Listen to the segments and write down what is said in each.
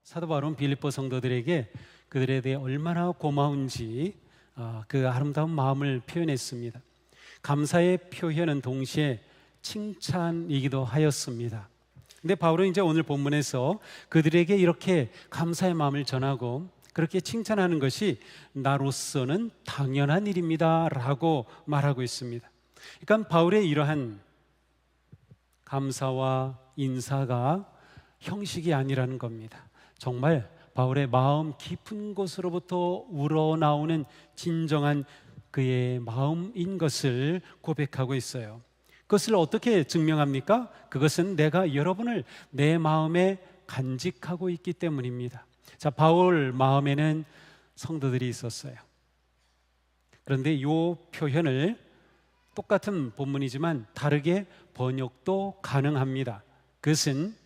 사도 바울은 빌립보 성도들에게 그들에 대해 얼마나 고마운지 그 아름다운 마음을 표현했습니다. 감사의 표현은 동시에 칭찬이기도 하였습니다. 근데 바울은 이제 오늘 본문에서 그들에게 이렇게 감사의 마음을 전하고 그렇게 칭찬하는 것이 나로서는 당연한 일입니다 라고 말하고 있습니다. 그러니까 바울의 이러한 감사와 인사가 형식이 아니라는 겁니다. 정말 바울의 마음 깊은 곳으로부터 우러나오는 진정한 그의 마음인 것을 고백하고 있어요. 그것을 어떻게 증명합니까? 그것은 내가 여러분을 내 마음에 간직하고 있기 때문입니다. 자, 바울 마음에는 성도들이 있었어요. 그런데 이 표현을 똑같은 본문이지만 다르게 번역도 가능합니다. 그것은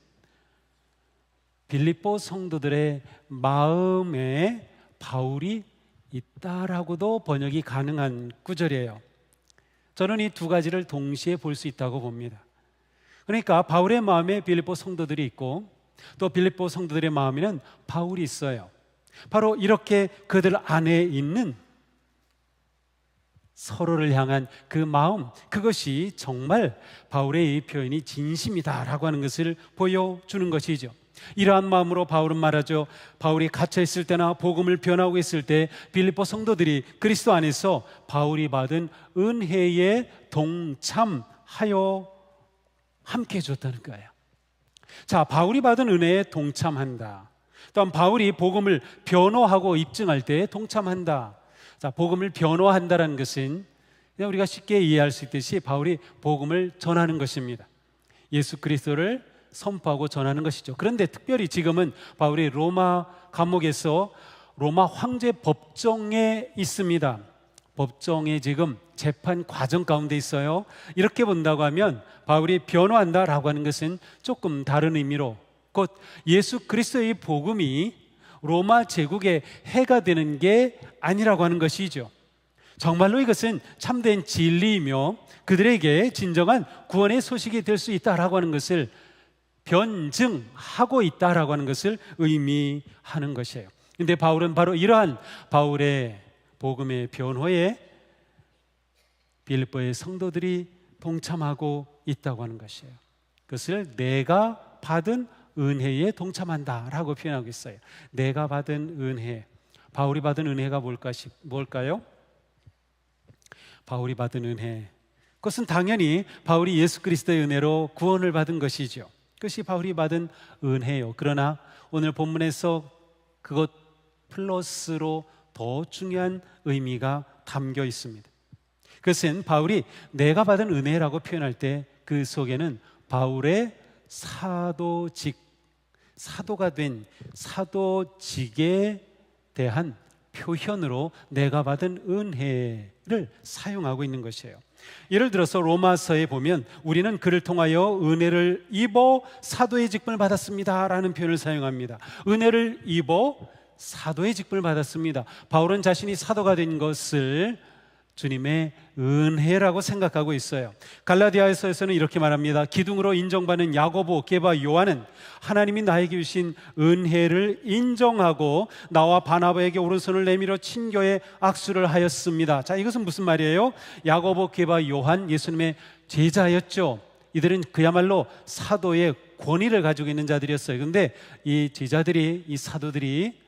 빌립보 성도들의 마음에 바울이 있다라고도 번역이 가능한 구절이에요. 저는 이 두 가지를 동시에 볼 수 있다고 봅니다. 그러니까 바울의 마음에 빌립보 성도들이 있고 또 빌립보 성도들의 마음에는 바울이 있어요. 바로 이렇게 그들 안에 있는 서로를 향한 그 마음, 그것이 정말 바울의 이 표현이 진심이다라고 하는 것을 보여주는 것이죠. 이러한 마음으로 바울은 말하죠. 바울이 갇혀 있을 때나 복음을 변하고 있을 때 빌립보 성도들이 그리스도 안에서 바울이 받은 은혜에 동참하여 함께 해줬다는 거예요. 자, 바울이 받은 은혜에 동참한다. 또한 바울이 복음을 변호하고 입증할 때 동참한다. 자, 복음을 변호한다는 것은 그냥 우리가 쉽게 이해할 수 있듯이 바울이 복음을 전하는 것입니다. 예수 그리스도를 선포하고 전하는 것이죠. 그런데 특별히 지금은 바울이 로마 감옥에서 로마 황제 법정에 있습니다. 법정에 지금 재판 과정 가운데 있어요. 이렇게 본다고 하면 바울이 변호한다라고 하는 것은 조금 다른 의미로 곧 예수 그리스도의 복음이 로마 제국에 해가 되는 게 아니라고 하는 것이죠. 정말로 이것은 참된 진리이며 그들에게 진정한 구원의 소식이 될 수 있다라고 하는 것을 변증하고 있다라고 하는 것을 의미하는 것이에요. 그런데 바울은 바로 이러한 바울의 복음의 변호에 빌립보의 성도들이 동참하고 있다고 하는 것이에요. 그것을 내가 받은 은혜에 동참한다라고 표현하고 있어요. 내가 받은 은혜, 바울이 받은 은혜가 뭘까요? 바울이 받은 은혜, 그것은 당연히 바울이 예수 그리스도의 은혜로 구원을 받은 것이죠. 그것이 바울이 받은 은혜요. 그러나 오늘 본문에서 그것 플러스로 더 중요한 의미가 담겨 있습니다. 그것은 바울이 내가 받은 은혜라고 표현할 때 그 속에는 바울의 사도가 된 사도직에 대한 표현으로 내가 받은 은혜를 사용하고 있는 것이에요. 예를 들어서 로마서에 보면 우리는 그를 통하여 은혜를 입어 사도의 직분을 받았습니다 라는 표현을 사용합니다. 은혜를 입어 사도의 직분을 받았습니다. 바울은 자신이 사도가 된 것을 주님의 은혜라고 생각하고 있어요. 갈라디아서에서는 이렇게 말합니다. 기둥으로 인정받는 야고보, 게바, 요한은 하나님이 나에게 주신 은혜를 인정하고 나와 바나바에게 오른손을 내밀어 친교에 악수를 하였습니다. 자, 이것은 무슨 말이에요? 야고보, 게바, 요한 예수님의 제자였죠. 이들은 그야말로 사도의 권위를 가지고 있는 자들이었어요. 그런데 이 제자들이, 이 사도들이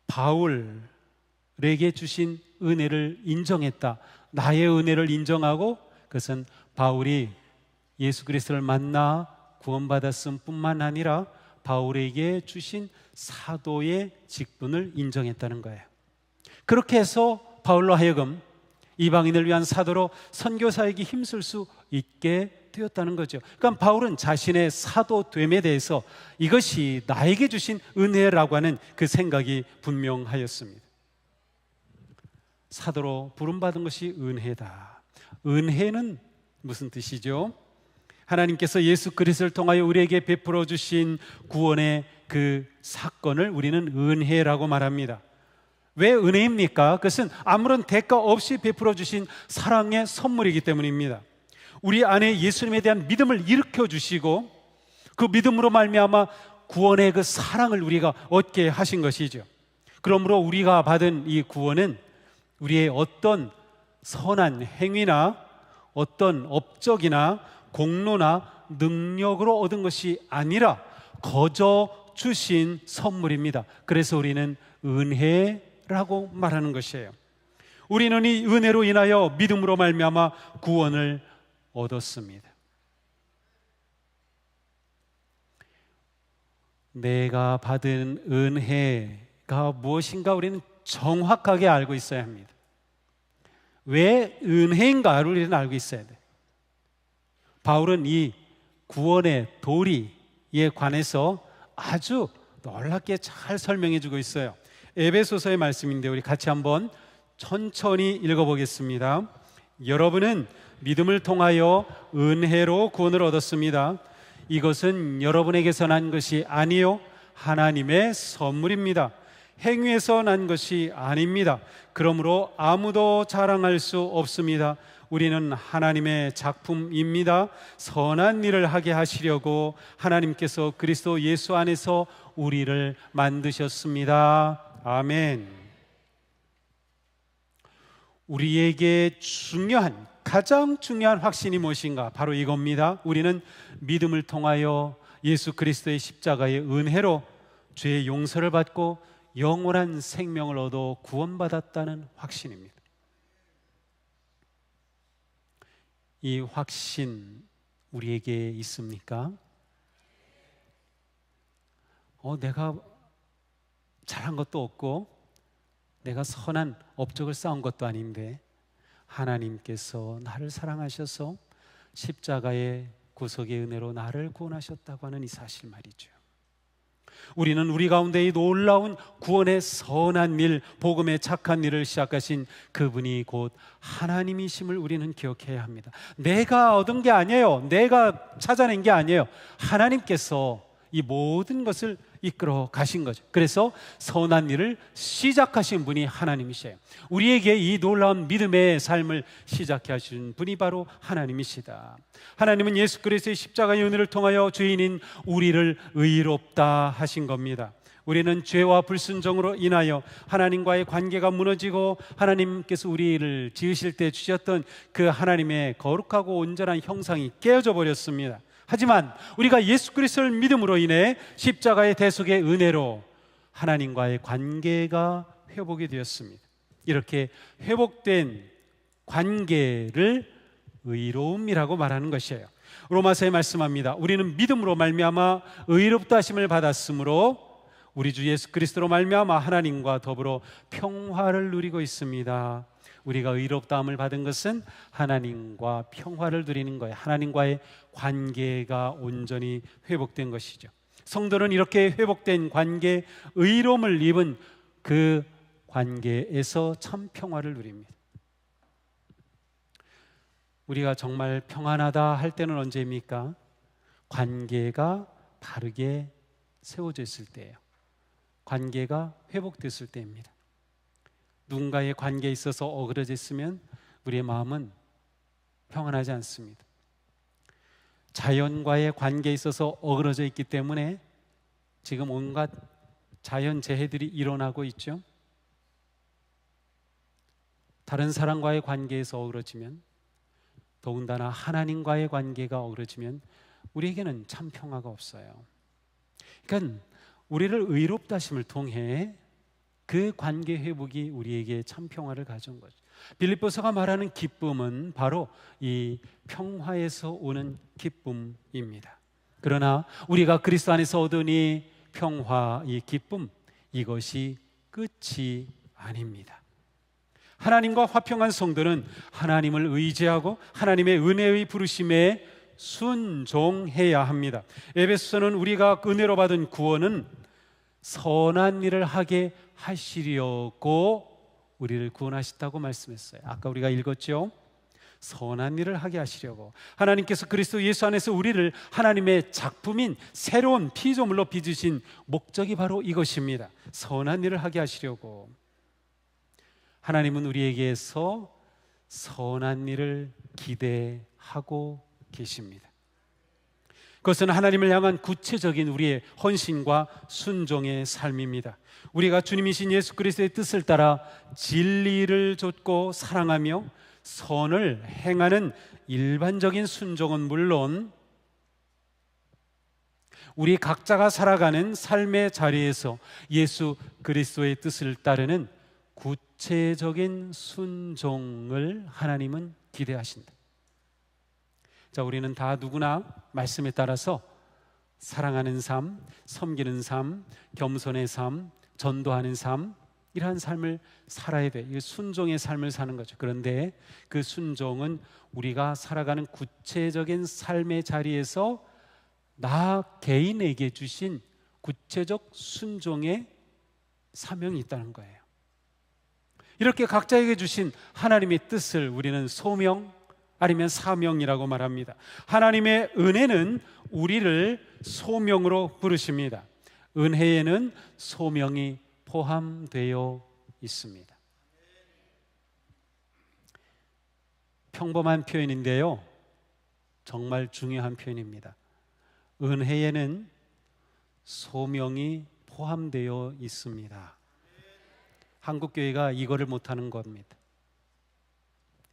바울에게 주신 은혜를 인정했다. 나의 은혜를 인정하고 그것은 바울이 예수 그리스도를 만나 구원받았음 뿐만 아니라 바울에게 주신 사도의 직분을 인정했다는 거예요. 그렇게 해서 바울로 하여금 이방인을 위한 사도로 선교사에게 힘쓸 수 있게 되었다는 거죠. 그러니까 바울은 자신의 사도됨에 대해서 이것이 나에게 주신 은혜라고 하는 그 생각이 분명하였습니다. 사도로 부름받은 것이 은혜다. 은혜는 무슨 뜻이죠? 하나님께서 예수 그리스도를 통하여 우리에게 베풀어 주신 구원의 그 사건을 우리는 은혜라고 말합니다. 왜 은혜입니까? 그것은 아무런 대가 없이 베풀어 주신 사랑의 선물이기 때문입니다. 우리 안에 예수님에 대한 믿음을 일으켜 주시고 그 믿음으로 말미암아 구원의 그 사랑을 우리가 얻게 하신 것이죠. 그러므로 우리가 받은 이 구원은 우리의 어떤 선한 행위나 어떤 업적이나 공로나 능력으로 얻은 것이 아니라 거저 주신 선물입니다. 그래서 우리는 은혜라고 말하는 것이에요. 우리는 이 은혜로 인하여 믿음으로 말미암아 구원을 얻었습니다. 내가 받은 은혜가 무엇인가 우리는 정확하게 알고 있어야 합니다. 왜 은혜인가를 우리는 알고 있어야 돼. 바울은 이 구원의 도리에 관해서 아주 놀랍게 잘 설명해 주고 있어요. 에베소서의 말씀인데 우리 같이 한번 천천히 읽어보겠습니다. 여러분은 믿음을 통하여 은혜로 구원을 얻었습니다. 이것은 여러분에게서 난 것이 아니요 하나님의 선물입니다. 행위에서 난 것이 아닙니다. 그러므로 아무도 자랑할 수 없습니다. 우리는 하나님의 작품입니다. 선한 일을 하게 하시려고 하나님께서 그리스도 예수 안에서 우리를 만드셨습니다. 아멘. 우리에게 가장 중요한 확신이 무엇인가? 바로 이겁니다. 우리는 믿음을 통하여 예수 그리스도의 십자가의 은혜로 죄의 용서를 받고 영원한 생명을 얻어 구원받았다는 확신입니다. 이 확신 우리에게 있습니까? 내가 잘한 것도 없고 내가 선한 업적을 쌓은 것도 아닌데 하나님께서 나를 사랑하셔서 십자가의 구속의 은혜로 나를 구원하셨다고 하는 이 사실 말이죠. 우리는 우리 가운데 이 놀라운 구원의 선한 일, 복음의 착한 일을 시작하신 그분이 곧 하나님이심을 우리는 기억해야 합니다. 내가 얻은 게 아니에요. 내가 찾아낸 게 아니에요. 하나님께서 이 모든 것을 이끌어 가신 거죠. 그래서 선한 일을 시작하신 분이 하나님이세요. 우리에게 이 놀라운 믿음의 삶을 시작해 하신 분이 바로 하나님이시다. 하나님은 예수 그리스도의 십자가의 은혜를 통하여 죄인인 우리를 의롭다 하신 겁니다. 우리는 죄와 불순종으로 인하여 하나님과의 관계가 무너지고 하나님께서 우리를 지으실 때 주셨던 그 하나님의 거룩하고 온전한 형상이 깨어져 버렸습니다. 하지만 우리가 예수 그리스도를 믿음으로 인해 십자가의 대속의 은혜로 하나님과의 관계가 회복이 되었습니다. 이렇게 회복된 관계를 의로움이라고 말하는 것이에요. 로마서에 말씀합니다. 우리는 믿음으로 말미암아 의롭다 하심을 받았으므로 우리 주 예수 그리스도로 말미암아 하나님과 더불어 평화를 누리고 있습니다. 우리가 의롭다함을 받은 것은 하나님과 평화를 누리는 거예요. 하나님과의 관계가 온전히 회복된 것이죠. 성도는 이렇게 회복된 관계, 의로움을 입은 그 관계에서 참 평화를 누립니다. 우리가 정말 평안하다 할 때는 언제입니까? 관계가 바르게 세워져 있을 때예요. 관계가 회복됐을 때입니다. 누군가의 관계에 있어서 어그러져 있으면 우리의 마음은 평안하지 않습니다. 자연과의 관계에 있어서 어그러져 있기 때문에 지금 온갖 자연재해들이 일어나고 있죠. 다른 사람과의 관계에서 어그러지면, 더군다나 하나님과의 관계가 어그러지면 우리에게는 참 평화가 없어요. 그러니까 우리를 의롭다 하심을 통해 그 관계 회복이 우리에게 참 평화를 가져온 거죠. 빌립보서가 말하는 기쁨은 바로 이 평화에서 오는 기쁨입니다. 그러나 우리가 그리스도 안에서 얻은 이 평화, 이 기쁨, 이것이 끝이 아닙니다. 하나님과 화평한 성도는 하나님을 의지하고 하나님의 은혜의 부르심에 순종해야 합니다. 에베소서는 우리가 은혜로 받은 구원은 선한 일을 하게 하시려고 우리를 구원하셨다고 말씀했어요. 아까 우리가 읽었죠? 선한 일을 하게 하시려고 하나님께서 그리스도 예수 안에서 우리를 하나님의 작품인 새로운 피조물로 빚으신 목적이 바로 이것입니다. 선한 일을 하게 하시려고. 하나님은 우리에게서 선한 일을 기대하고 계십니다. 그것은 하나님을 향한 구체적인 우리의 헌신과 순종의 삶입니다. 우리가 주님이신 예수 그리스도의 뜻을 따라 진리를 좇고 사랑하며 선을 행하는 일반적인 순종은 물론, 우리 각자가 살아가는 삶의 자리에서 예수 그리스도의 뜻을 따르는 구체적인 순종을 하나님은 기대하신다. 자, 우리는 다 누구나 말씀에 따라서 사랑하는 삶, 섬기는 삶, 겸손의 삶, 전도하는 삶, 이러한 삶을 살아야 돼. 이 순종의 삶을 사는 거죠. 그런데 그 순종은 우리가 살아가는 구체적인 삶의 자리에서 나 개인에게 주신 구체적 순종의 사명이 있다는 거예요. 이렇게 각자에게 주신 하나님의 뜻을 우리는 소명 아니면 사명이라고 말합니다. 하나님의 은혜는 우리를 소명으로 부르십니다. 은혜에는 소명이 포함되어 있습니다. 평범한 표현인데요, 정말 중요한 표현입니다. 은혜에는 소명이 포함되어 있습니다. 한국교회가 이거를 못하는 겁니다.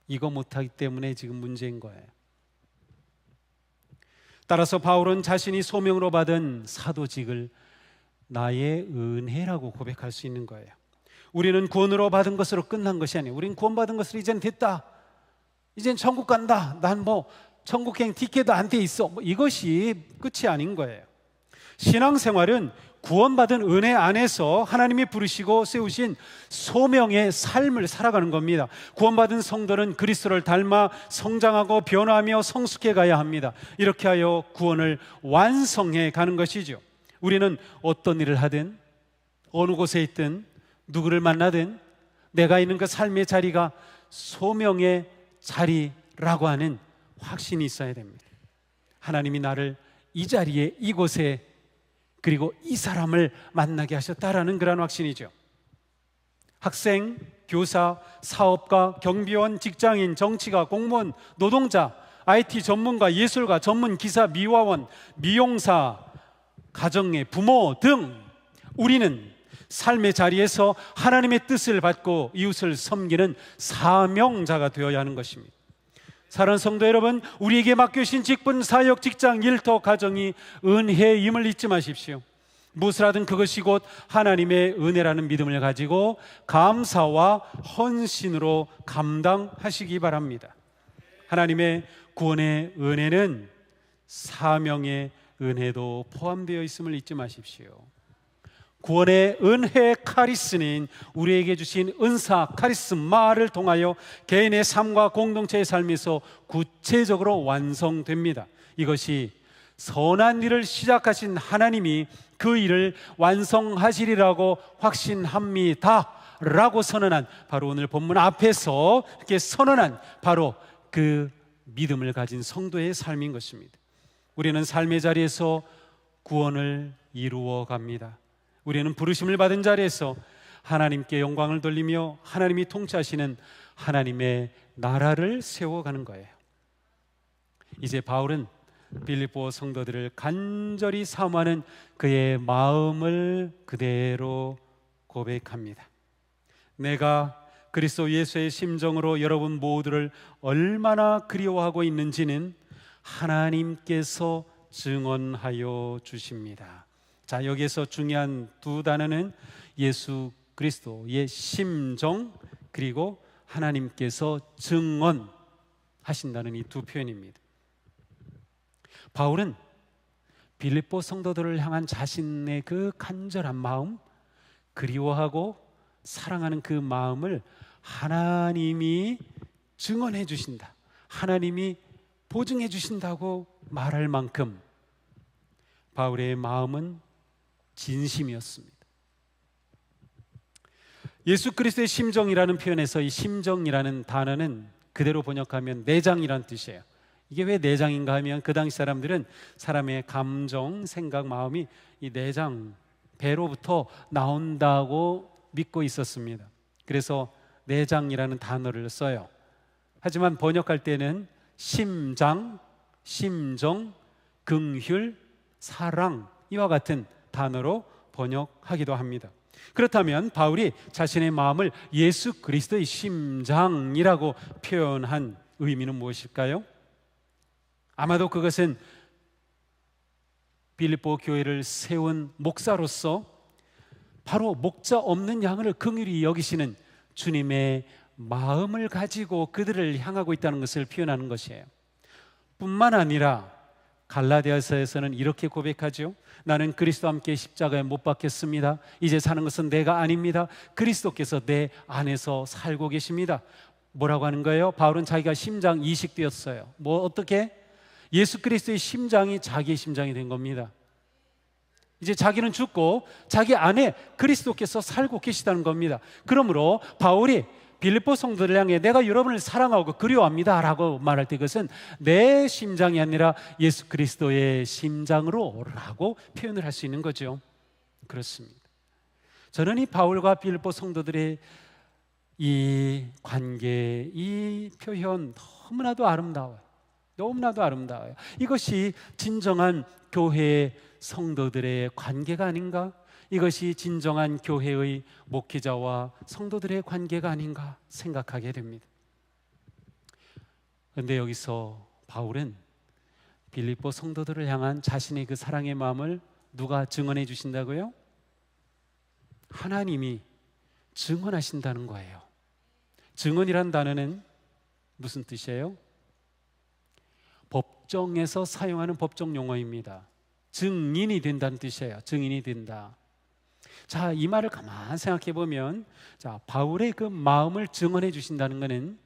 이거 못하기 때문에 지금 문제인 거예요. 따라서 바울은 자신이 소명으로 받은 사도직을 나의 은혜라고 고백할 수 있는 거예요. 우리는 구원으로 받은 것으로 끝난 것이 아니에요. 우리는 구원받은 것으로 이젠 됐다, 이젠 천국 간다, 난 천국행 티켓도 안 돼 있어, 이것이 끝이 아닌 거예요. 신앙생활은 구원받은 은혜 안에서 하나님이 부르시고 세우신 소명의 삶을 살아가는 겁니다. 구원받은 성도는 그리스도를 닮아 성장하고 변화하며 성숙해 가야 합니다. 이렇게 하여 구원을 완성해 가는 것이죠. 우리는 어떤 일을 하든, 어느 곳에 있든, 누구를 만나든 내가 있는 그 삶의 자리가 소명의 자리라고 하는 확신이 있어야 됩니다. 하나님이 나를 이 자리에, 이곳에, 그리고 이 사람을 만나게 하셨다라는 그런 확신이죠. 학생, 교사, 사업가, 경비원, 직장인, 정치가, 공무원, 노동자, IT 전문가, 예술가, 전문 기사, 미화원, 미용사, 가정의 부모 등 우리는 삶의 자리에서 하나님의 뜻을 받고 이웃을 섬기는 사명자가 되어야 하는 것입니다. 사랑하는 성도 여러분, 우리에게 맡겨주신 직분, 사역, 직장, 일터, 가정이 은혜임을 잊지 마십시오. 무엇을 하든 그것이 곧 하나님의 은혜라는 믿음을 가지고 감사와 헌신으로 감당하시기 바랍니다. 하나님의 구원의 은혜는 사명의 은혜도 포함되어 있음을 잊지 마십시오. 구원의 은혜 카리스는 우리에게 주신 은사 카리스마를 통하여 개인의 삶과 공동체의 삶에서 구체적으로 완성됩니다. 이것이 선한 일을 시작하신 하나님이 그 일을 완성하시리라고 확신합니다 라고 선언한, 바로 오늘 본문 앞에서 이렇게 선언한 바로 그 믿음을 가진 성도의 삶인 것입니다. 우리는 삶의 자리에서 구원을 이루어 갑니다. 우리는 부르심을 받은 자리에서 하나님께 영광을 돌리며 하나님이 통치하시는 하나님의 나라를 세워가는 거예요. 이제 바울은 빌립보 성도들을 간절히 사모하는 그의 마음을 그대로 고백합니다. 내가 그리스도 예수의 심정으로 여러분 모두를 얼마나 그리워하고 있는지는 하나님께서 증언하여 주십니다. 자, 여기에서 중요한 두 단어는 예수 그리스도의 심정, 그리고 하나님께서 증언하신다는 이 두 표현입니다. 바울은 빌립보 성도들을 향한 자신의 그 간절한 마음, 그리워하고 사랑하는 그 마음을 하나님이 증언해 주신다, 하나님이 보증해 주신다고 말할 만큼 바울의 마음은 진심이었습니다. 예수 그리스도의 심정이라는 표현에서 이 심정이라는 단어는 그대로 번역하면 내장이라는 뜻이에요. 이게 왜 내장인가 하면 그 당시 사람들은 사람의 감정, 생각, 마음이 이 내장, 배로부터 나온다고 믿고 있었습니다. 그래서 내장이라는 단어를 써요. 하지만 번역할 때는 심장, 심정, 긍휼, 사랑 이와 같은 단어로 번역하기도 합니다. 그렇다면 바울이 자신의 마음을 예수 그리스도의 심장이라고 표현한 의미는 무엇일까요? 아마도 그것은 빌립보 교회를 세운 목사로서 바로 목자 없는 양을 긍휼히 여기시는 주님의 마음을 가지고 그들을 향하고 있다는 것을 표현하는 것이에요. 뿐만 아니라 갈라디아서에서는 이렇게 고백하죠. 나는 그리스도와 함께 십자가에 못 박혔습니다. 이제 사는 것은 내가 아닙니다. 그리스도께서 내 안에서 살고 계십니다. 뭐라고 하는 거예요? 바울은 자기가 심장 이식되었어요. 어떻게? 예수 그리스도의 심장이 자기의 심장이 된 겁니다. 이제 자기는 죽고 자기 안에 그리스도께서 살고 계시다는 겁니다. 그러므로 바울이 빌립보 성도들 향해 내가 여러분을 사랑하고 그리워합니다 라고 말할 때 그것은 내 심장이 아니라 예수 그리스도의 심장으로 라고 표현을 할 수 있는 거죠. 그렇습니다. 저는 이 바울과 빌립보 성도들의 이 관계, 이 표현 너무나도 아름다워요. 너무나도 아름다워요. 이것이 진정한 교회의 성도들의 관계가 아닌가? 이것이 진정한 교회의 목회자와 성도들의 관계가 아닌가 생각하게 됩니다. 그런데 여기서 바울은 빌립보 성도들을 향한 자신의 그 사랑의 마음을 누가 증언해 주신다고요? 하나님이 증언하신다는 거예요. 증언이란 단어는 무슨 뜻이에요? 법정에서 사용하는 법정 용어입니다. 증인이 된다는 뜻이에요. 증인이 된다. 자, 이 말을 가만히 생각해 보면, 자, 바울의 그 마음을 증언해 주신다는 것은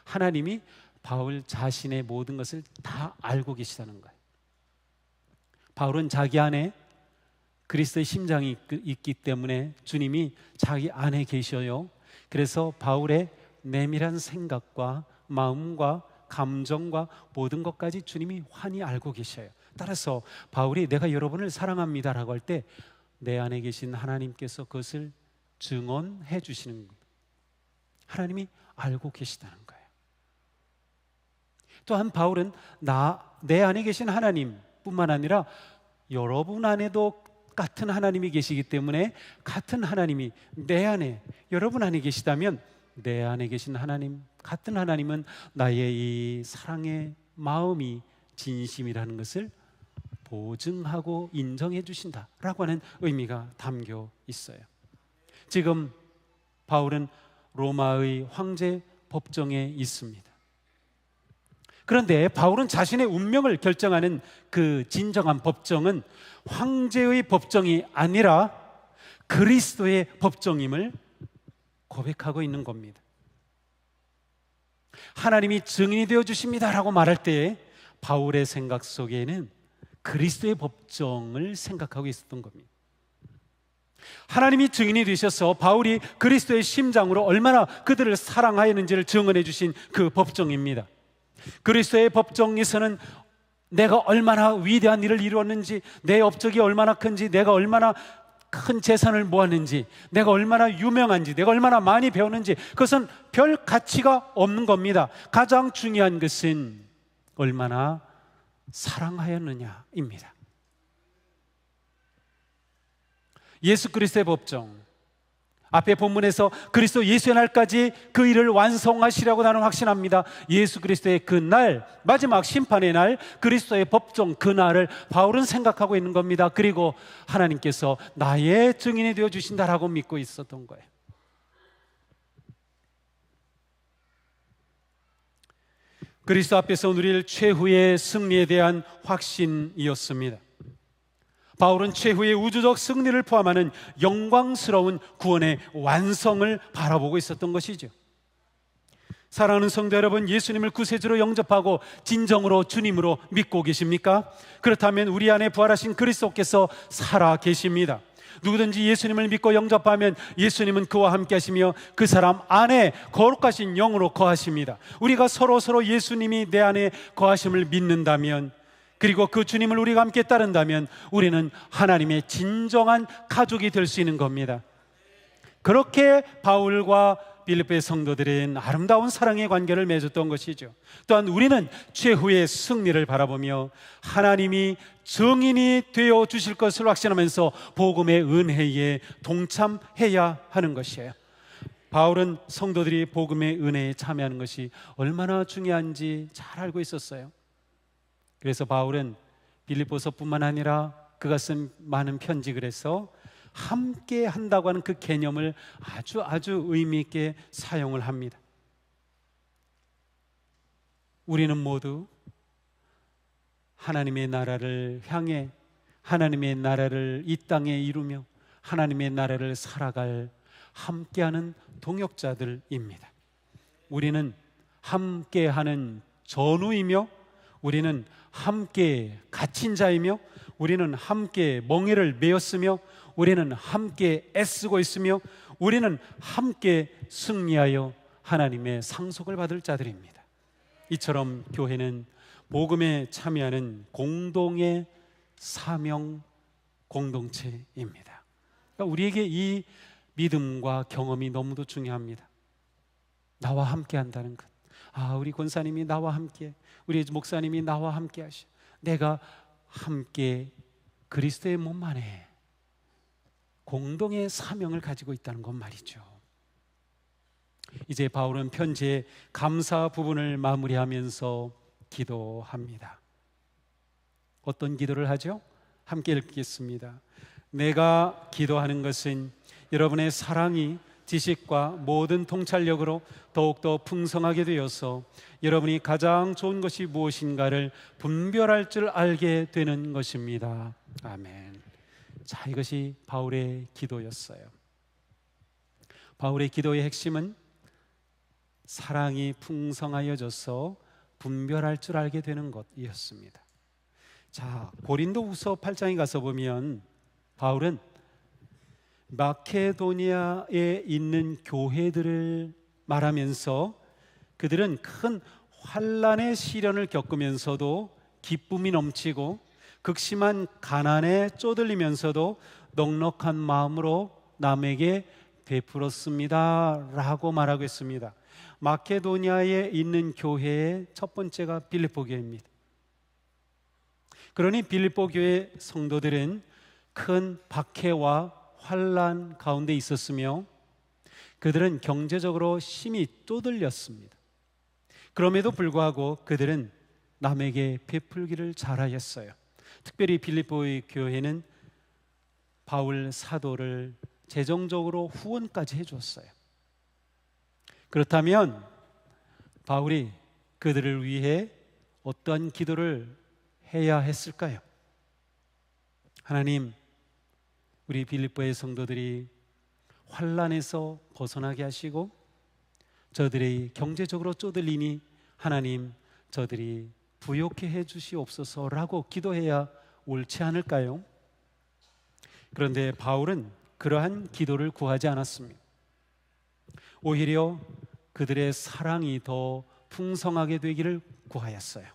하나님이 바울 자신의 모든 것을 다 알고 계시다는 거예요. 바울은 자기 안에 그리스도의 심장이 있기 때문에 주님이 자기 안에 계셔요. 그래서 바울의 내밀한 생각과 마음과 감정과 모든 것까지 주님이 환히 알고 계셔요. 따라서 바울이 내가 여러분을 사랑합니다라고 할 때 내 안에 계신 하나님께서 그것을 증언해 주시는 겁니다. 하나님이 알고 계시다는 거예요. 또한 바울은 내 안에 계신 하나님뿐만 아니라 여러분 안에도 같은 하나님이 계시기 때문에 같은 하나님이 내 안에, 여러분 안에 계시다면 내 안에 계신 하나님, 같은 하나님은 나의 이 사랑의 마음이 진심이라는 것을 보증하고 인정해 주신다라고 하는 의미가 담겨 있어요. 지금 바울은 로마의 황제 법정에 있습니다. 그런데 바울은 자신의 운명을 결정하는 그 진정한 법정은 황제의 법정이 아니라 그리스도의 법정임을 고백하고 있는 겁니다. 하나님이 증인이 되어 주십니다라고 말할 때 바울의 생각 속에는 그리스도의 법정을 생각하고 있었던 겁니다. 하나님이 증인이 되셔서 바울이 그리스도의 심장으로 얼마나 그들을 사랑하였는지를 증언해 주신 그 법정입니다. 그리스도의 법정에서는 내가 얼마나 위대한 일을 이루었는지, 내 업적이 얼마나 큰지, 내가 얼마나 큰 재산을 모았는지, 내가 얼마나 유명한지, 내가 얼마나 많이 배웠는지, 그것은 별 가치가 없는 겁니다. 가장 중요한 것은 얼마나 사랑하였느냐입니다. 예수 그리스도의 법정, 앞에 본문에서 그리스도 예수의 날까지 그 일을 완성하시라고 나는 확신합니다. 예수 그리스도의 그 날, 마지막 심판의 날, 그리스도의 법정 그 날을 바울은 생각하고 있는 겁니다. 그리고 하나님께서 나의 증인이 되어 주신다라고 믿고 있었던 거예요. 그리스도 앞에서 누릴 최후의 승리에 대한 확신이었습니다. 바울은 최후의 우주적 승리를 포함하는 영광스러운 구원의 완성을 바라보고 있었던 것이죠. 사랑하는 성도 여러분, 예수님을 구세주로 영접하고 진정으로 주님으로 믿고 계십니까? 그렇다면 우리 안에 부활하신 그리스도께서 살아 계십니다. 누구든지 예수님을 믿고 영접하면 예수님은 그와 함께 하시며 그 사람 안에 거룩하신 영으로 거하십니다. 우리가 서로 예수님이 내 안에 거하심을 믿는다면, 그리고 그 주님을 우리가 함께 따른다면 우리는 하나님의 진정한 가족이 될 수 있는 겁니다. 그렇게 바울과 빌립보의 성도들은 아름다운 사랑의 관계를 맺었던 것이죠. 또한 우리는 최후의 승리를 바라보며 하나님이 증인이 되어 주실 것을 확신하면서 복음의 은혜에 동참해야 하는 것이에요. 바울은 성도들이 복음의 은혜에 참여하는 것이 얼마나 중요한지 잘 알고 있었어요. 그래서 바울은 빌립보서뿐만 아니라 그가 쓴 많은 편지, 그래서 함께 한다고 하는 그 개념을 아주 의미 있게 사용을 합니다. 우리는 모두 하나님의 나라를 향해, 하나님의 나라를 이 땅에 이루며 하나님의 나라를 살아갈 함께하는 동역자들입니다. 우리는 함께하는 전우이며, 우리는 함께 갇힌 자이며, 우리는 함께 멍에를 메었으며, 우리는 함께 애쓰고 있으며, 우리는 함께 승리하여 하나님의 상속을 받을 자들입니다. 이처럼 교회는 복음에 참여하는 공동의 사명 공동체입니다. 그러니까 우리에게 이 믿음과 경험이 너무도 중요합니다. 나와 함께 한다는 것. 우리 권사님이 나와 함께, 우리 목사님이 나와 함께 하셔. 내가 함께 그리스도의 몸 안에 공동의 사명을 가지고 있다는 것 말이죠. 이제 바울은 편지의 감사 부분을 마무리하면서 기도합니다. 어떤 기도를 하죠? 함께 읽겠습니다. 내가 기도하는 것은 여러분의 사랑이 지식과 모든 통찰력으로 더욱더 풍성하게 되어서 여러분이 가장 좋은 것이 무엇인가를 분별할 줄 알게 되는 것입니다. 아멘. 자, 이것이 바울의 기도였어요. 바울의 기도의 핵심은 사랑이 풍성하여져서 분별할 줄 알게 되는 것이었습니다. 자, 고린도후서 8장에 가서 보면 바울은 마케도니아에 있는 교회들을 말하면서 그들은 큰 환난의 시련을 겪으면서도 기쁨이 넘치고 극심한 가난에 쪼들리면서도 넉넉한 마음으로 남에게 베풀었습니다 라고 말하고 있습니다. 마케도니아에 있는 교회의 첫 번째가 빌립보 교회입니다. 그러니 빌립보 교회 성도들은 큰 박해와 환난 가운데 있었으며 그들은 경제적으로 심히 쪼들렸습니다. 그럼에도 불구하고 그들은 남에게 베풀기를 잘하였어요. 특별히 빌립보의 교회는 바울 사도를 재정적으로 후원까지 해줬어요. 그렇다면 바울이 그들을 위해 어떠한 기도를 해야 했을까요? 하나님, 우리 빌립보의 성도들이 환난에서 벗어나게 하시고 저들이 경제적으로 쪼들리니 하나님 저들이 부욕해 해 주시옵소서라고 기도해야 옳지 않을까요? 그런데 바울은 그러한 기도를 구하지 않았습니다. 오히려 그들의 사랑이 더 풍성하게 되기를 구하였어요.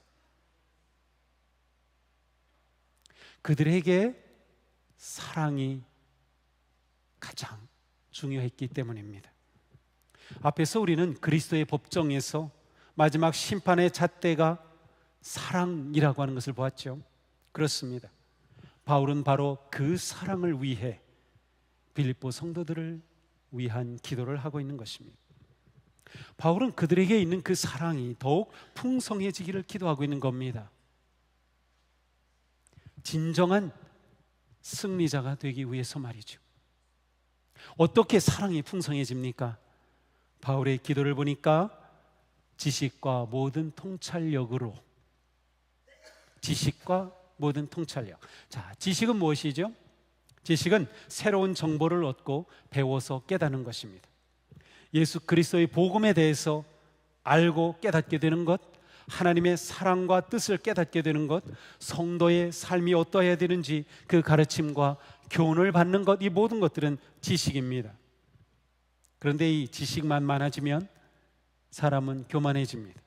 그들에게 사랑이 가장 중요했기 때문입니다. 앞에서 우리는 그리스도의 법정에서 마지막 심판의 잣대가 사랑이라고 하는 것을 보았죠. 그렇습니다. 바울은 바로 그 사랑을 위해 빌립보 성도들을 위한 기도를 하고 있는 것입니다. 바울은 그들에게 있는 그 사랑이 더욱 풍성해지기를 기도하고 있는 겁니다. 진정한 승리자가 되기 위해서 말이죠. 어떻게 사랑이 풍성해집니까? 바울의 기도를 보니까 지식과 모든 통찰력으로, 지식과 모든 통찰력. 자, 지식은 무엇이죠? 지식은 새로운 정보를 얻고 배워서 깨닫는 것입니다. 예수 그리스도의 복음에 대해서 알고 깨닫게 되는 것, 하나님의 사랑과 뜻을 깨닫게 되는 것, 성도의 삶이 어떠해야 되는지 그 가르침과 교훈을 받는 것, 이 모든 것들은 지식입니다. 그런데 이 지식만 많아지면 사람은 교만해집니다.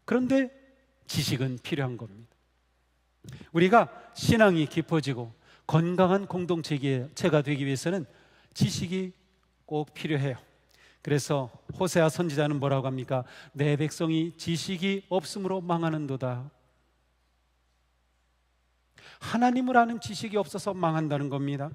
그런데 지식은 필요한 겁니다. 우리가 신앙이 깊어지고 건강한 공동체가 되기 위해서는 지식이 꼭 필요해요. 그래서 호세아 선지자는 뭐라고 합니까? 내 백성이 지식이 없으므로 망하는도다. 하나님을 아는 지식이 없어서 망한다는 겁니다.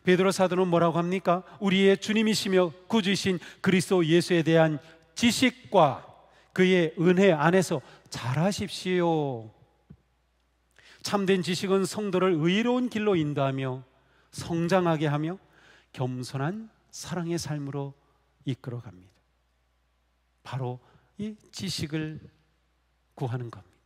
베드로 사도는 뭐라고 합니까? 우리의 주님이시며 구주이신 그리스도 예수에 대한 지식과 그의 은혜 안에서 잘하십시오. 참된 지식은 성도를 의로운 길로 인도하며 성장하게 하며 겸손한 사랑의 삶으로 이끌어갑니다. 바로 이 지식을 구하는 겁니다.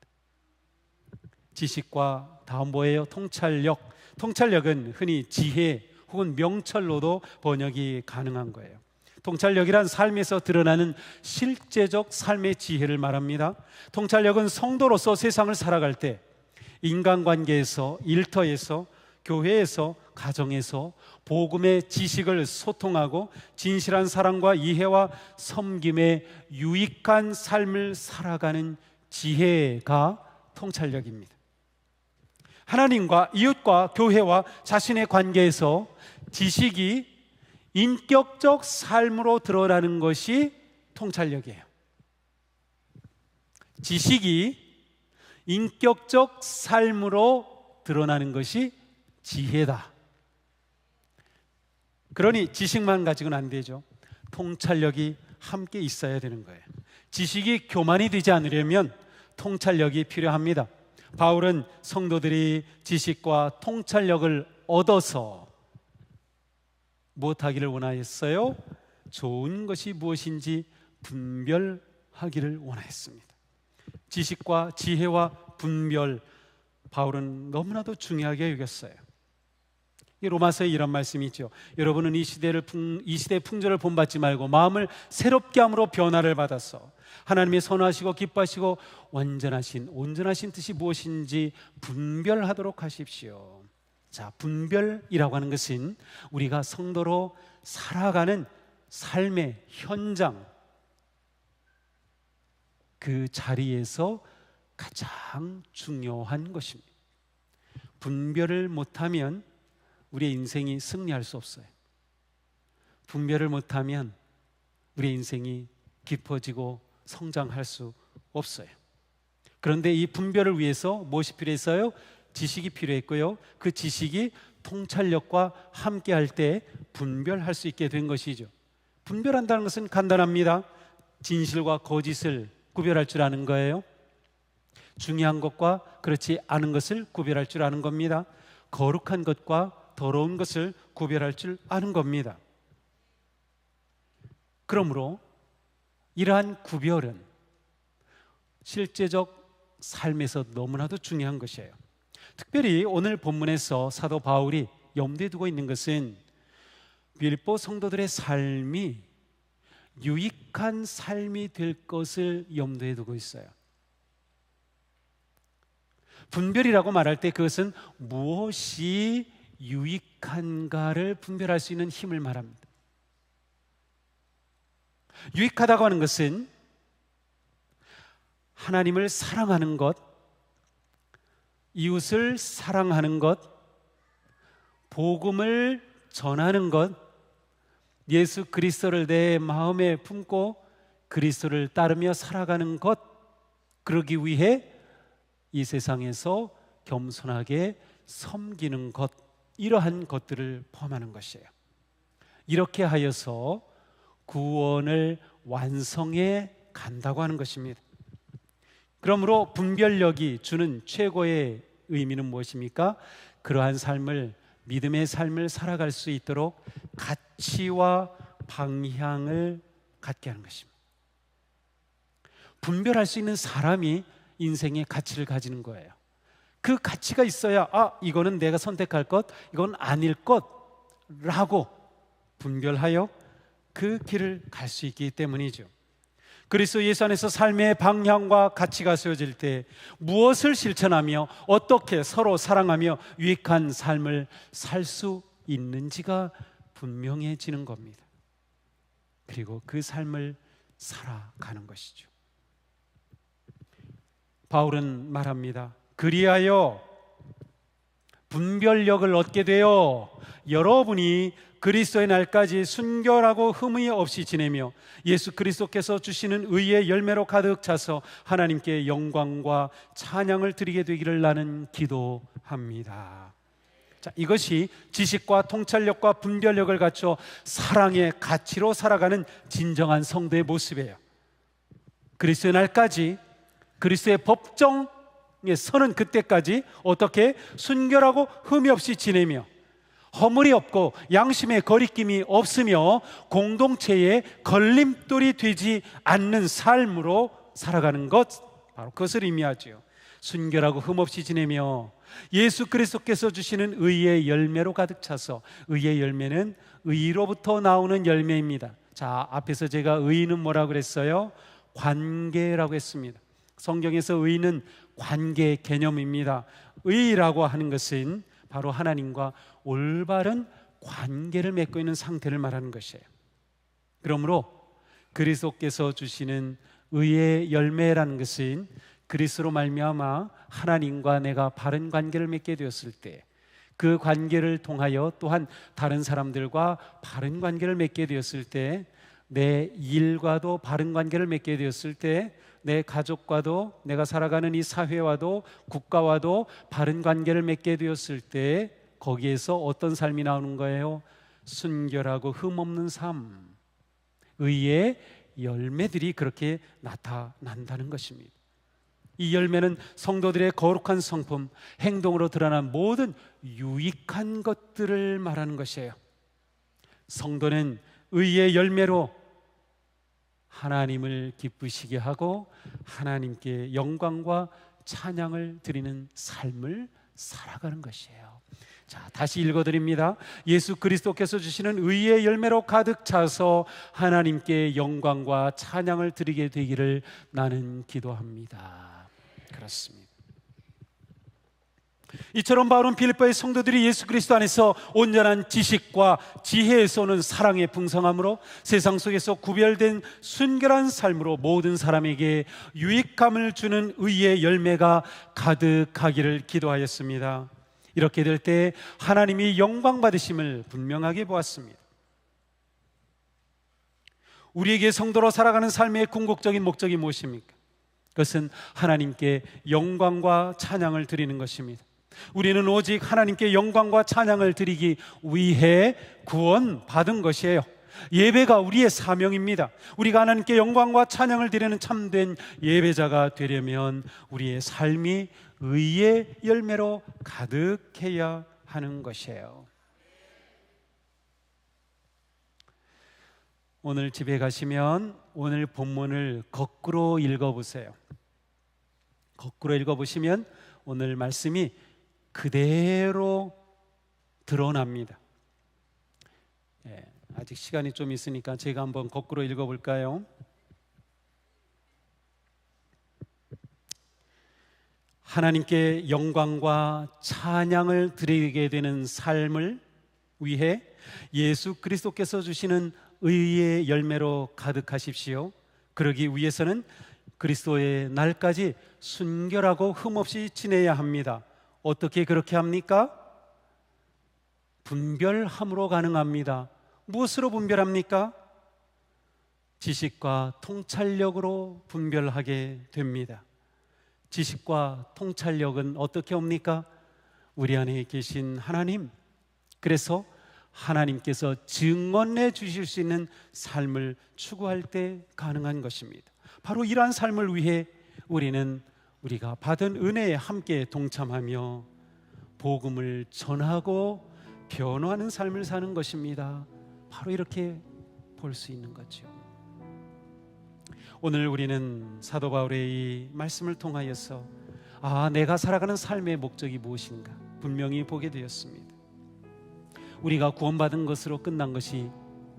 지식과 다음 뭐예요? 통찰력. 통찰력은 흔히 지혜 혹은 명철로도 번역이 가능한 거예요. 통찰력이란 삶에서 드러나는 실제적 삶의 지혜를 말합니다. 통찰력은 성도로서 세상을 살아갈 때 인간관계에서, 일터에서, 교회에서, 가정에서 복음의 지식을 소통하고 진실한 사랑과 이해와 섬김의 유익한 삶을 살아가는 지혜가 통찰력입니다. 하나님과 이웃과 교회와 자신의 관계에서 지식이 인격적 삶으로 드러나는 것이 통찰력이에요. 지식이 인격적 삶으로 드러나는 것이 지혜다. 그러니 지식만 가지고는 안 되죠. 통찰력이 함께 있어야 되는 거예요. 지식이 교만이 되지 않으려면 통찰력이 필요합니다. 바울은 성도들이 지식과 통찰력을 얻어서 무엇하기를 원하였어요? 좋은 것이 무엇인지 분별하기를 원하였습니다. 지식과 지혜와 분별, 바울은 너무나도 중요하게 여겼어요. 이 로마서에 이런 말씀이 있죠. 여러분은 이 시대의 풍조를 본받지 말고 마음을 새롭게 함으로 변화를 받아서 하나님의 선하시고 기뻐하시고 온전하신 뜻이 무엇인지 분별하도록 하십시오. 자, 분별이라고 하는 것은 우리가 성도로 살아가는 삶의 현장, 그 자리에서 가장 중요한 것입니다. 분별을 못하면 우리의 인생이 승리할 수 없어요. 분별을 못하면 우리의 인생이 깊어지고 성장할 수 없어요. 그런데 이 분별을 위해서 무엇이 필요했어요? 지식이 필요했고요. 그 지식이 통찰력과 함께 할 때 분별할 수 있게 된 것이죠. 분별한다는 것은 간단합니다. 진실과 거짓을 구별할 줄 아는 거예요. 중요한 것과 그렇지 않은 것을 구별할 줄 아는 겁니다. 거룩한 것과 더러운 것을 구별할 줄 아는 겁니다. 그러므로 이러한 구별은 실제적 삶에서 너무나도 중요한 것이에요. 특별히 오늘 본문에서 사도 바울이 염두에 두고 있는 것은 빌립보 성도들의 삶이 유익한 삶이 될 것을 염두에 두고 있어요. 분별이라고 말할 때 그것은 무엇이 유익한가를 분별할 수 있는 힘을 말합니다. 유익하다고 하는 것은 하나님을 사랑하는 것, 이웃을 사랑하는 것, 복음을 전하는 것, 예수 그리스도를 내 마음에 품고 그리스도를 따르며 살아가는 것, 그러기 위해 이 세상에서 겸손하게 섬기는 것, 이러한 것들을 포함하는 것이에요. 이렇게 하여서 구원을 완성해 간다고 하는 것입니다. 그러므로 분별력이 주는 최고의 의미는 무엇입니까? 그러한 삶을, 믿음의 삶을 살아갈 수 있도록 가치와 방향을 갖게 하는 것입니다. 분별할 수 있는 사람이 인생의 가치를 가지는 거예요. 그 가치가 있어야 이거는 내가 선택할 것, 이건 아닐 것라고 분별하여 그 길을 갈 수 있기 때문이죠. 그리스도 예수 안에서 삶의 방향과 가치가 세워질 때 무엇을 실천하며 어떻게 서로 사랑하며 유익한 삶을 살 수 있는지가 분명해지는 겁니다. 그리고 그 삶을 살아가는 것이죠. 바울은 말합니다. 그리하여 분별력을 얻게 되어 여러분이 그리스도의 날까지 순결하고 흠이 없이 지내며 예수 그리스도께서 주시는 의의 열매로 가득 차서 하나님께 영광과 찬양을 드리게 되기를 나는 기도합니다. 자, 이것이 지식과 통찰력과 분별력을 갖춰 사랑의 가치로 살아가는 진정한 성도의 모습이에요. 그리스도의 날까지, 그리스도의 법정에 서는 그때까지 어떻게 순결하고 흠이 없이 지내며 허물이 없고 양심의 거리낌이 없으며 공동체에 걸림돌이 되지 않는 삶으로 살아가는 것, 바로 그것을 의미하죠. 순결하고 흠없이 지내며 예수 그리스도께서 주시는 의의 열매로 가득 차서, 의의 열매는 의로부터 나오는 열매입니다. 자, 앞에서 제가 의는 뭐라고 그랬어요? 관계라고 했습니다. 성경에서 의는 관계 개념입니다. 의라고 하는 것은 바로 하나님과 올바른 관계를 맺고 있는 상태를 말하는 것이에요. 그러므로 그리스도께서 주시는 의의 열매라는 것은 그리스도로 말미암아 하나님과 내가 바른 관계를 맺게 되었을 때, 그 관계를 통하여 또한 다른 사람들과 바른 관계를 맺게 되었을 때, 내 일과도 바른 관계를 맺게 되었을 때, 내 가족과도, 내가 살아가는 이 사회와도 국가와도 바른 관계를 맺게 되었을 때, 거기에서 어떤 삶이 나오는 거예요? 순결하고 흠없는 삶, 의의 열매들이 그렇게 나타난다는 것입니다. 이 열매는 성도들의 거룩한 성품, 행동으로 드러난 모든 유익한 것들을 말하는 것이에요. 성도는 의의 열매로 하나님을 기쁘시게 하고 하나님께 영광과 찬양을 드리는 삶을 살아가는 것이에요. 자, 다시 읽어드립니다. 예수 그리스도께서 주시는 의의 열매로 가득 차서 하나님께 영광과 찬양을 드리게 되기를 나는 기도합니다. 그렇습니다. 이처럼 바울은 빌립보의 성도들이 예수 그리스도 안에서 온전한 지식과 지혜에서 오는 사랑의 풍성함으로 세상 속에서 구별된 순결한 삶으로 모든 사람에게 유익함을 주는 의의 열매가 가득하기를 기도하였습니다. 이렇게 될 때 하나님이 영광 받으심을 분명하게 보았습니다. 우리에게 성도로 살아가는 삶의 궁극적인 목적이 무엇입니까? 그것은 하나님께 영광과 찬양을 드리는 것입니다. 우리는 오직 하나님께 영광과 찬양을 드리기 위해 구원받은 것이에요. 예배가 우리의 사명입니다. 우리가 하나님께 영광과 찬양을 드리는 참된 예배자가 되려면 우리의 삶이 의의 열매로 가득해야 하는 것이에요. 오늘 집에 가시면 오늘 본문을 거꾸로 읽어보세요. 거꾸로 읽어보시면 오늘 말씀이 그대로 드러납니다. 아직 시간이 좀 있으니까 제가 한번 거꾸로 읽어볼까요? 하나님께 영광과 찬양을 드리게 되는 삶을 위해 예수 그리스도께서 주시는 의의 열매로 가득하십시오. 그러기 위해서는 그리스도의 날까지 순결하고 흠없이 지내야 합니다. 어떻게 그렇게 합니까? 분별함으로 가능합니다. 무엇으로 분별합니까? 지식과 통찰력으로 분별하게 됩니다. 지식과 통찰력은 어떻게 옵니까? 우리 안에 계신 하나님, 그래서 하나님께서 증언해 주실 수 있는 삶을 추구할 때 가능한 것입니다. 바로 이러한 삶을 위해 우리는 우리가 받은 은혜에 함께 동참하며 복음을 전하고 변화하는 삶을 사는 것입니다. 바로 이렇게 볼 수 있는 거죠. 오늘 우리는 사도 바울의 이 말씀을 통하여서 내가 살아가는 삶의 목적이 무엇인가 분명히 보게 되었습니다. 우리가 구원받은 것으로 끝난 것이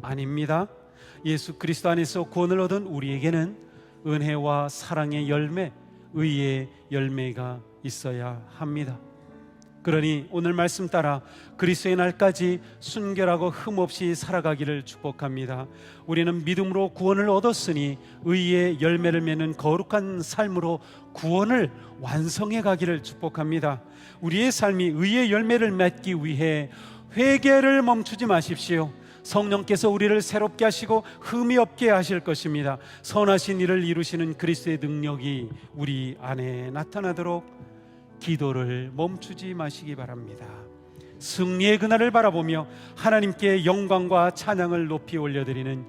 아닙니다. 예수 그리스도 안에서 구원을 얻은 우리에게는 은혜와 사랑의 열매, 의의 열매가 있어야 합니다. 그러니 오늘 말씀 따라 그리스도의 날까지 순결하고 흠없이 살아가기를 축복합니다. 우리는 믿음으로 구원을 얻었으니 의의 열매를 맺는 거룩한 삶으로 구원을 완성해 가기를 축복합니다. 우리의 삶이 의의 열매를 맺기 위해 회개를 멈추지 마십시오. 성령께서 우리를 새롭게 하시고 흠이 없게 하실 것입니다. 선하신 일을 이루시는 그리스도의 능력이 우리 안에 나타나도록 기도를 멈추지 마시기 바랍니다. 승리의 그날을 바라보며 하나님께 영광과 찬양을 높이 올려드리는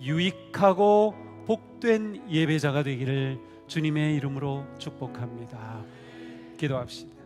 유익하고 복된 예배자가 되기를 주님의 이름으로 축복합니다. 기도합시다.